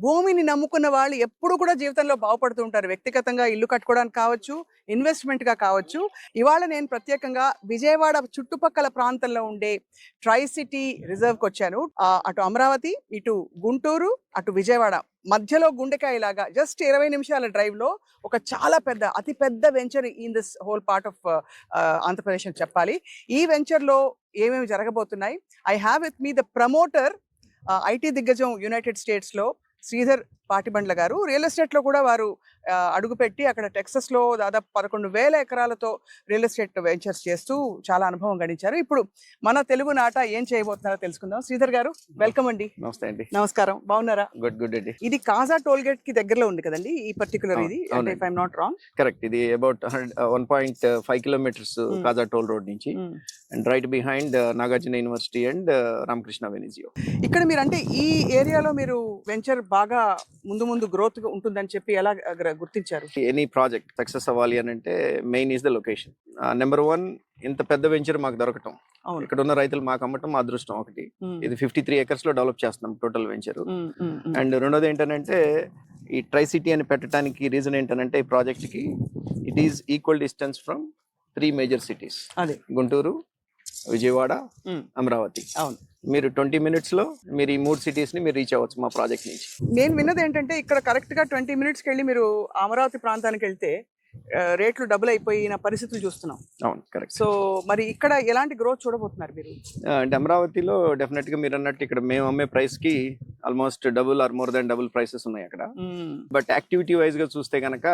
భూమిని నమ్ముకున్న వాళ్ళు ఎప్పుడు కూడా జీవితంలో బాగుపడుతూ ఉంటారు. వ్యక్తిగతంగా ఇల్లు కట్టుకోవడానికి కావచ్చు, ఇన్వెస్ట్మెంట్‌గా కావచ్చు. ఇవాళ నేను ప్రత్యేకంగా విజయవాడ చుట్టుపక్కల ప్రాంతంలో ఉండే ట్రై సిటీ రిజర్వ్‌కొచ్చాను. అటు అమరావతి, ఇటు గుంటూరు, అటు విజయవాడ మధ్యలో గుండెకాయలాగా జస్ట్ 20 నిమిషాల డ్రైవ్‌లో ఒక చాలా పెద్ద అతి పెద్ద venture in this whole part of Andhra Pradesh అని చెప్పాలి. ఈ వెంచర్‌లో ఏమేమి జరగబోతున్నాయి? I have with me the promoter IT దిగ్గజం యునైటెడ్ స్టేట్స్‌లో శ్రీధర్ పాటిబండ్ల గారు. రియల్ ఎస్టేట్లో కూడా వారు అడుగుపెట్టి అక్కడ టెక్సస్లో దాదాపు 11,000 ఎకరాలతో రియల్ ఎస్టేట్ వెంచర్స్ చేస్తూ చాలా అనుభవం గడించారు. ఇప్పుడు మన తెలుగు నాట ఏం చేయబోతున్నారో తెలుసుకుందాం. శ్రీధర్ గారు, వెల్కమ్ అండి. నమస్తే అండి. నమస్కారం, బాగున్నారా? గుడ్ అండి. ఇది కాజా టోల్ గేట్ కి దగ్గరలో ఉంది కదండి ఈ పర్టికులర్ ఇది, if I'm not wrong. Correct. ఇది about 1.5 kilometres Kaza toll road నుంచి, and right behind Nagarjuna University and Ramakrishna Venezio. ఇక్కడ మీరు అంటే ఈ ఏరియాలో మీరు వెంచర్ బాగా ముందు గ్రోత్ ఉంటుందని చెప్పి ఎలా గుర్తించారు? ఎనీ ప్రాజెక్ట్ సక్సెస్ అవ్వాలి అని అంటే main is the location. Number 1, ఇంత పెద్ద వెంచర్ మాకు దొరకటం, ఇక్కడ ఉన్న రైతులు మాకు అమ్మటం మా అదృష్టం ఒకటి. ఇది 53 acres లో డెవలప్ చేస్తున్నాం టోటల్ వెంచర్. అండ్ రెండోది ఏంటంటే ఈ ట్రై సిటీ అని పెట్టడానికి రీజన్ ఏంటంటే ఈ ప్రాజెక్ట్ కి it is equal distance from 3 major cities, Guntur, Vijayawada, Amaravati. అవును, మీరు 20 minutes లో మీరు ఈ 3 cities ని మీరు రీచ్ అవ్వచ్చు మా ప్రాజెక్ట్ నుంచి. నేను విన్నది ఏంటంటే ఇక్కడ కరెక్ట్ గా 20 minutes వెళ్ళి మీరు అమరావతి ప్రాంతానికి వెళ్తే రేట్లు డబుల్ అయిపోయిన పరిస్థితులు చూస్తున్నాం. అవును, కరెక్ట్. సో మరి ఇక్కడ ఎలాంటి గ్రోత్ చూడబోతున్నారు మీరు? అంటే అమరావతిలో డెఫినెట్ గా మీరు అన్నట్టు ఇక్కడ మేము అమ్మే ప్రైస్ కి almost double or more than double prices ఉన్నాయి అక్కడ. బట్ యాక్టివిటీ వైజ్ గా చూస్తే కనుక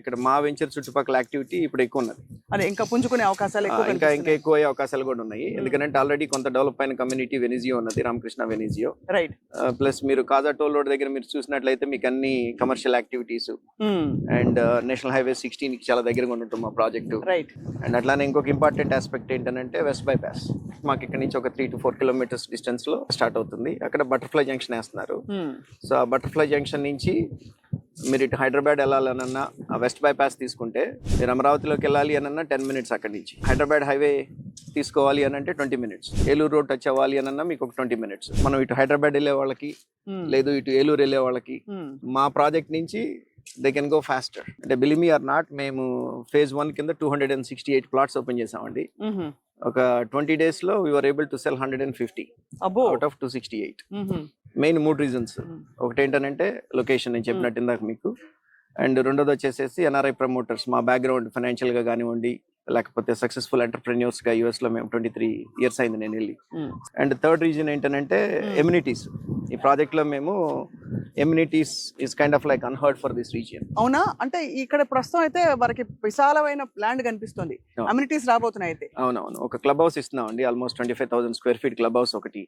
ఇక్కడ మా వెంచర్ చుట్టుపక్కల యాక్టివిటీ ఇప్పుడు ఎక్కువ ఉన్నది. అదే ఇంకా పుంజుకునే అవకాశాలు ఇంకా ఎక్కువ అయ్యే అవకాశాలు కూడా ఉన్నాయి. ఎందుకంటే ఆల్రెడీ కొంత డెవలప్ అయిన కమ్యూనిటీ వెనిజియో ఉన్నది, రామకృష్ణ వెనిజియో. రైట్. ప్లస్ మీరు కాజా టోల్ రోడ్ దగ్గర మీరు చూసినట్లయితే మీకు అన్ని commercial activities and national highway 16 కి చాలా దగ్గరగా ఉంటుంది మా ప్రాజెక్టు. రైట్. అండ్ అట్లానే ఇంకొక ఇంపార్టెంట్ ఆస్పెక్ట్ ఏంటంటే వెస్ట్ బైపాస్ మాకు ఇక్కడ నుంచి ఒక 3 to 4 kilometers డిస్టెన్స్ లో స్టార్ట్ అవుతుంది. అక్కడ బటర్ఫ్లై జంక్షన్ వేస్తున్నారు. సో ఆ బటర్ఫ్లై జంక్షన్ నుంచి మీరు ఇటు హైదరాబాద్ వెళ్ళాలనన్నా ఆ వెస్ట్ బైపాస్ తీసుకుంటే, మీరు అమరావతిలోకి వెళ్ళాలి అనన్నా 10 minutes అక్కడి నుంచి. హైదరాబాద్ హైవే తీసుకోవాలి అని అంటే 20 minutes. ఏలూరు రోడ్ టచ్ అవ్వాలి అనన్నా మీకు ఒక 20 minutes. మనం ఇటు హైదరాబాద్ వెళ్ళే వాళ్ళకి లేదు ఇటు ఏలూరు వెళ్ళే వాళ్ళకి మా ప్రాజెక్ట్ నుంచి దే కెన్ గో ఫాస్టర్. అంటే బిలీవ్ మీ ఆర్ నాట్, మేము phase 1 కింద 268 plots ఓపెన్ చేసామండి. ఒక 20 days లో we were able to sell 150 out of 268. Main 3 reasons. ఒకటి ఏంటంటే లొకేషన్, నేను చెప్పినట్టు ఇందాక మీకు. అండ్ రెండోది వచ్చేసేసి ఎన్ఆర్ఐ ప్రమోటర్స్, మా బ్యాక్గ్రౌండ్ ఫైనాన్షియల్ గా కానివ్వండి, లేకపోతే సక్సెస్ఫుల్ ఎంటర్ప్రెన్యూర్స్ గా యూఎస్ లో మేము 23 years అయింది నేను వెళ్ళి. అండ్ థర్డ్ రీజన్ ఏంటంటే ఎమ్యూనిటీస్. ఈ ప్రాజెక్ట్ లో మేము amenities is kind of like unheard for this region. అవునా? అంటే ఇక్కడ ప్రస్తుతం అయితే మనకి విశాలమైన ల్యాండ్ కనిపిస్తుంది, అమ్యూనిటీస్ రాబోతున్నాయి అయితే. అవునవును, ఒక క్లబ్ హౌస్ ఇస్తున్నాం అండి, almost 25,000 square feet club house ఒకటి.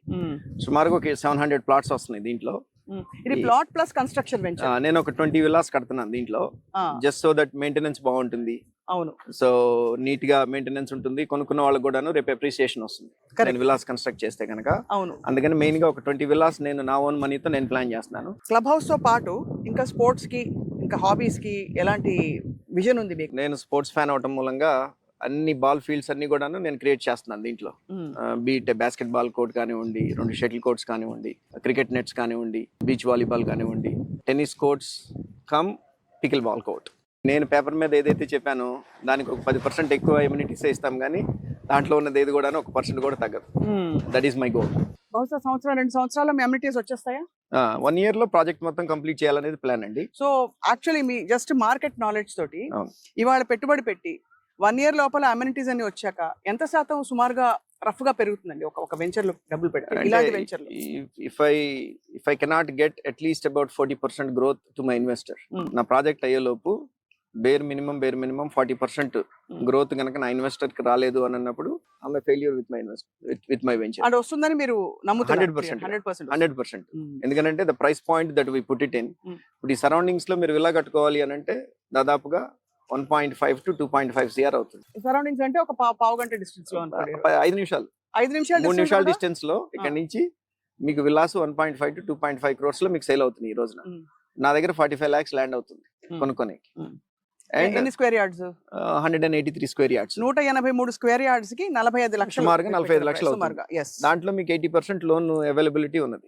సుమారుగా ఒక 700 plots వస్తున్నాయి దీంట్లో. ఇది ప్లాట్ ప్లస్ కన్స్ట్రక్షన్ వెంచర్. నేను ఒక 20 villas కడుతున్నాను దీంట్లో, జస్ట్ సో దట్ మెయింటెనెన్స్ బాగుంటుంది. అవును, సో నీట్ గా మెయింటెనెన్స్ ఉంటుంది, కొనుక్కున్న వాళ్ళకి కూడాను రేపు అప్రిసియేషన్ వస్తుంది నేను విల్లాస్ కన్స్ట్రక్ట్ చేస్తే కనుక. అవును, అందుకని మెయిన్ గా ఒక 20 villas నేను నా ఓన్ మనీతో నేను ప్లాన్ చేస్తున్నాను. క్లబ్ హౌస్ తో పాటు ఇంకా స్పోర్ట్స్ కి, ఇంకా హాబీస్ కి ఎలాంటి విజన్ ఉంది మీకు? నేను స్పోర్ట్స్ ఫ్యాన్ అవటం మూలంగా అన్ని బాల్ ఫీల్డ్స్ అన్ని కూడాను నేను క్రియేట్ చేస్తున్నాను దీంట్లో. బీట్ బాస్కెట్ బాల్ కోర్ట్ కానివ్వండి, 2 shuttle courts కానివ్వండి, క్రికెట్ నెట్స్ కానివ్వండి, బీచ్ వాలీబాల్ కానివ్వండి, tennis courts come pickle ball court. నేను పేపర్ మీద ఏదైతే చెప్పానో దానికి ఒక 10% ఎక్కువ ఎమ్యూనిటీస్ ఇస్తాం, కానీ దాంట్లో ఉన్నది ఏది కూడా 1% కూడా తగ్గదు. That is my goal. బహుశా 2 సంవత్సరాల ఎమ్యూనిటీస్ వచ్చేస్తాయా? 1 year లో ప్రాజెక్ట్ మొత్తం కంప్లీట్ చేయాలనేది ప్లాన్ అండి. సో యాక్చువల్లీ మీ జస్ట్ మార్కెట్ నాలెడ్జ్ తోటి ఇవాళ పెట్టుబడి పెట్టి 1 year లోపల అమ్యూనిటీస్ అన్ని వచ్చాక ఎంత శాతం సుమారుగా రఫ్ గా పెరుగుతుందండి ఒక వెంచర్ లో డబ్బులు పెట్టి? ఇలాంటి venture if I cannot get at least about 40% growth to my investor, నా ప్రాజెక్ట్ అయ్యేలోపు బేర్ మినిమం 40% గ్రోత్ కనుక నా ఇన్వెస్టర్ కి రాలేదు అని అన్నప్పుడు I am failure with my venture. అది వస్తుందని మీరు నమ్ముతున్నారు? 100%. ఎందుకంటే the price point that we put it in, ఇప్పుడు ఈ సరౌండింగ్స్ లో మీరు విల్లా కట్టుకోవాలి అని అంటే దాదాపుగా 1.5 to 2.5 CR అవుతుంది. సరౌండింగ్స్ అంటే ఒక పావు గంట డిస్టెన్స్ లో, 5 నిమిషాలు 3 నిమిషాల డిస్టెన్స్ లో ఇక్కడ నుంచి మీకు విల్లాస్ 1.5 to 2.5 crores లో మీకు సేల్ అవుతుంది ఈ రోజున. నా దగ్గర 45 lakhs ల్యాండ్ అవుతుంది కొనుక్కోనికి. ఎన్ని square yards? 183 square yards. 183 square yards కి 45 లక్షలు, సుమారుగా 45 లక్షలు అవుతుంది. దాంట్లో మీకు 80% లోన్ అవైలబిలిటీ ఉన్నది.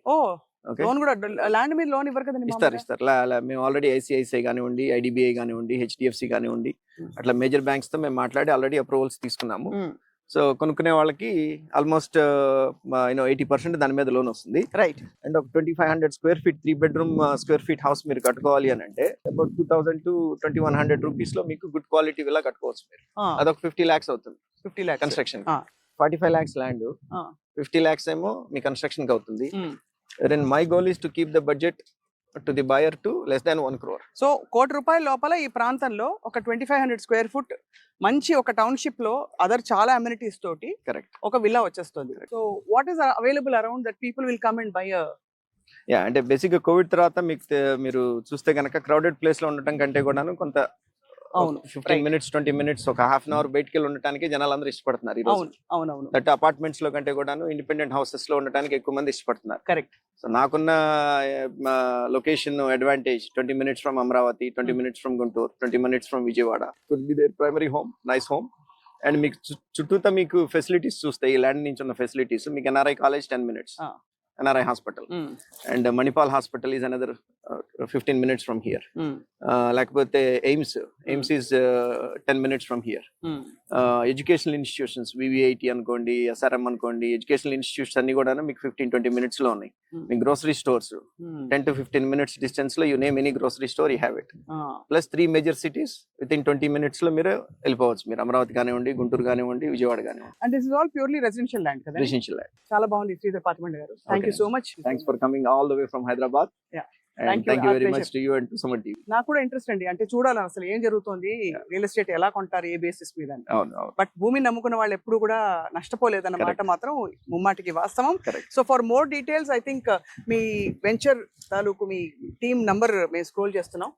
ఓకే లోన్ కూడా ల్యాండ్ మీద లోన్ ఇవ్వరు కదండి ఇస్తారు మామూలుగా? ఇస్తారు మేము ఆల్రెడీ ఐసిఐసిఐ కానివ్వండి, ఐడిబిఐ కానివ్వండి, హెచ్డిఎఫ్సి కానివ్వండి, అట్లా మేజర్ బ్యాంక్స్ తో మేము మాట్లాడి ఆల్రెడీ అప్రూవల్స్ తీసుకున్నాము. మ్మ్. సో కొనుక్కునే వాళ్ళకి ఆల్మోస్ట్ 80% దాని మీద లోన్ వస్తుంది. రైట్. అండ్ ఒక 2500 square feet 3 bedroom square feet house మీరు కట్టుకోవాలి అని అంటే అబౌట్ 2000 to 2100 రూపీస్ లో మీకు గుడ్ క్వాలిటీ విలా కట్టుకోవచ్చు మీరు. అదొక 50 lakhs అవుతుంది 50 lakhs కన్స్ట్రక్షన్. ఆ. 45 lakhs ల్యాండ్, 50 lakhs ఏమో మీ కన్స్ట్రక్షన్ కి అవుతుంది. Then my goal is to keep the budget to the buyer to less than 1 crore. So ₹1,00,00,000 లోపల ఈ ప్రాంతంలో ఒక 2500 స్క్వేర్ ఫుట్ మంచి ఒక టౌన్షిప్ లో అదర్ చాలా అమ్యూనిటీస్ తోటి కరెక్ట్. ఒక విల్లా వచ్చేస్తుంది. So what is available around that people will come and by? Yeah, అంటే బేసిక్ గా కోవిడ్ తర్వాత మీకు మీరు చూస్తే కనుక క్రౌడెడ్ ప్లేస్ లో ఉండటం కంటే కూడాను కొంత అవును, 15 minutes 20 minutes ఒక హాఫ్ అన్ అవర్ బయటికి వెళ్ళి ఉండటానికి జనాలు అందరూ ఇష్టపడుతున్నారు ఈ రోజు. అవును అవునవును, దట్ అపార్ట్మెంట్స్ లో కంటే కూడాను ఇండిపెండెంట్ హౌసెస్ లో ఉండటానికి ఎక్కువ మంది ఇష్టపడుతున్నారు. కరెక్ట్. సో నాకున్న location advantage 20 minutes from Amaravati, 20 minutes from Guntur, 20 minutes from Vijayawada. Could be there primary home, nice home. And మీకు చుట్టూతా మీకు ఫెసిలిటీస్ చూస్తే ఈ ల్యాండ్ నుంచి ఉన్న ఫెసిలిటీస్ మీకు NRI college 10 minutes, NRI hospital, and Manipal hospital is another 15 minutes from here. Lekapothe AIMS is 10 minutes from here. Educational institutions VVIT అనుకోండి, SRM అనుకోండి, ఎడ్యుకేషనల్ ఇన్స్టిట్యూట్స్ అన్ని కూడా మీకు 15-20 minutes లో ఉన్నాయి. మీ grocery stores 10 to 15 minutes distance లో you name any grocery store you have it. Plus 3 major cities within 20 minutes లో మీరు వెళ్ళిపోవచ్చు. మీరు అమరావతి కానివ్వండి, గుంటూరు కానివ్వండి, విజయవాడ కానివ్వండి. And this is all purely residential land కదా? Residential land. చాలా బాగుంది శ్రీధర్ పాతిమండ గారు. Thank you so much. Thanks for coming all the way from Hyderabad. Yeah. And thank you very much to you and to Suman TV. నాకు కూడా interest అండి, అంటే చూడాలి అసలు ఏం జరుగుతుంది, రియల్ ఎస్టేట్ ఎలా కొంటారు, ఏ బేసిస్ మీద. బట్ భూమిని నమ్ముకున్న వాళ్ళు ఎప్పుడు కూడా నష్టపోలేదన్నమాట మాత్రం ముమ్మాటికి వాస్తవం. So for more details I think me venture తాలూకు మీ టీమ్ నంబర్ మేము స్క్రోల్ చేస్తున్నాం.